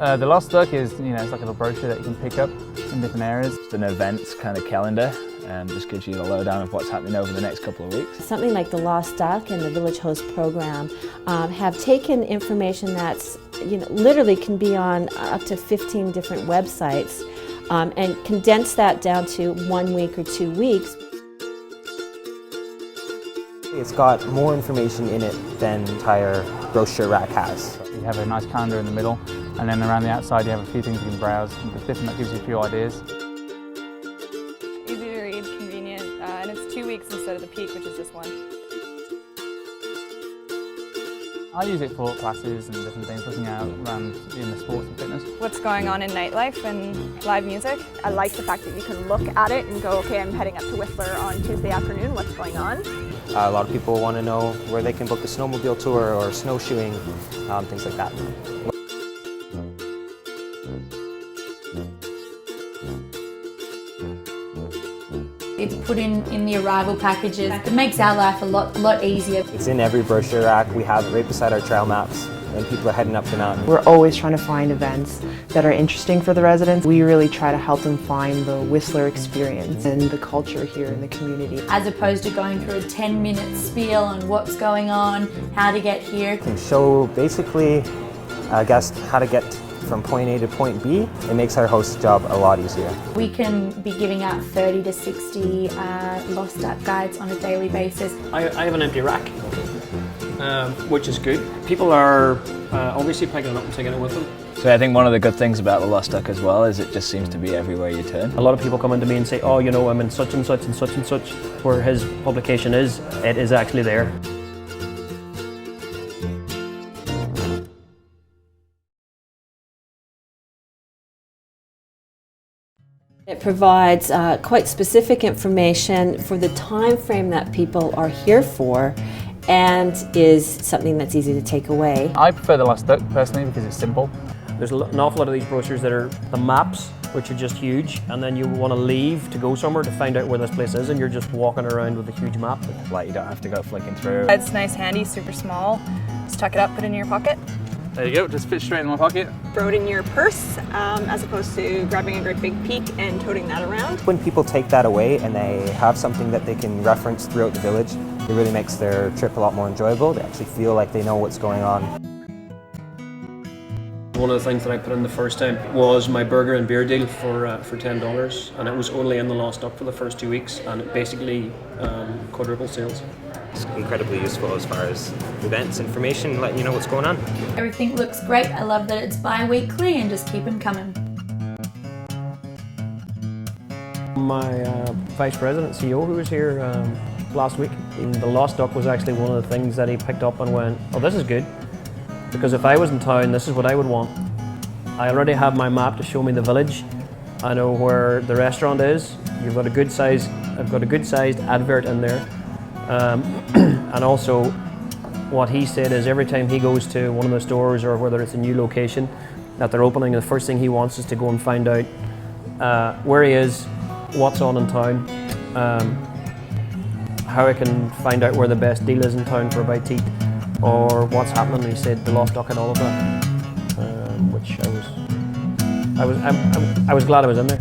The Lost Duck is, it's like a little brochure that you can pick up in different areas. It's an events kind of calendar, just gives you the lowdown of what's happening over the next couple of weeks. Something like the Lost Duck and the Village Host program have taken information that's, literally can be on up to 15 different websites and condensed that down to 1 week or 2 weeks. It's got more information in it than the entire brochure rack has. You have a nice calendar in the middle, and then around the outside you have a few things you can browse. That gives you a few ideas. Easy to read, convenient, and it's 2 weeks instead of the peak, which is just 1. I use it for classes and different things, looking out around in the sports and fitness. What's going on in nightlife and live music? I like the fact that you can look at it and go, okay, I'm heading up to Whistler on Tuesday afternoon, what's going on? A lot of people want to know where they can book a snowmobile tour or snowshoeing, things like that. It's put in the arrival packages. It makes our life a lot easier. It's in every brochure rack. We have it right beside our trail maps when people are heading up the mountain. We're always trying to find events that are interesting for the residents. We really try to help them find the Whistler experience and the culture here in the community. As opposed to going through a 10-minute spiel on what's going on, how to get here. It can show basically, I guess, how to get from point A to point B. It makes our host's job a lot easier. We can be giving out 30 to 60 Lost Duck guides on a daily basis. I have an empty rack, which is good. People are obviously picking it up and taking it with them. So I think one of the good things about the Lost Duck as well is it just seems to be everywhere you turn. A lot of people come into me and say, oh, I'm in such and such and such and such, where his publication is, it is actually there. It provides quite specific information for the time frame that people are here for, and is something that's easy to take away. I prefer the Lost Duck personally because it's simple. There's an awful lot of these brochures that are the maps, which are just huge, and then you want to leave to go somewhere to find out where this place is, and you're just walking around with a huge map. Like, you don't have to go flicking through. It's nice, handy, super small. Just tuck it up, put it in your pocket. There you go, just fits straight in my pocket. Throw it in your purse, as opposed to grabbing a great big peak and toting that around. When people take that away and they have something that they can reference throughout the village, it really makes their trip a lot more enjoyable. They actually feel like they know what's going on. One of the things that I put in the first time was my burger and beer deal for $10, and it was only in the Lost Duck for the first 2 weeks, and it basically quadrupled sales. It's incredibly useful as far as events, information, letting you know what's going on. Everything looks great. I love that it's bi-weekly and just keep them coming. My Vice President, CEO, who was here last week, the Lost Duck was actually one of the things that he picked up and went, oh, this is good, because if I was in town, this is what I would want. I already have my map to show me the village. I know where the restaurant is. I've got a good sized advert in there. And also, what he said is every time he goes to one of the stores, or whether it's a new location that they're opening, the first thing he wants is to go and find out where he is, what's on in town, how I can find out where the best deal is in town for a bite to eat, or what's happening. He said the Lost Duck and all of that, which I was glad I was in there.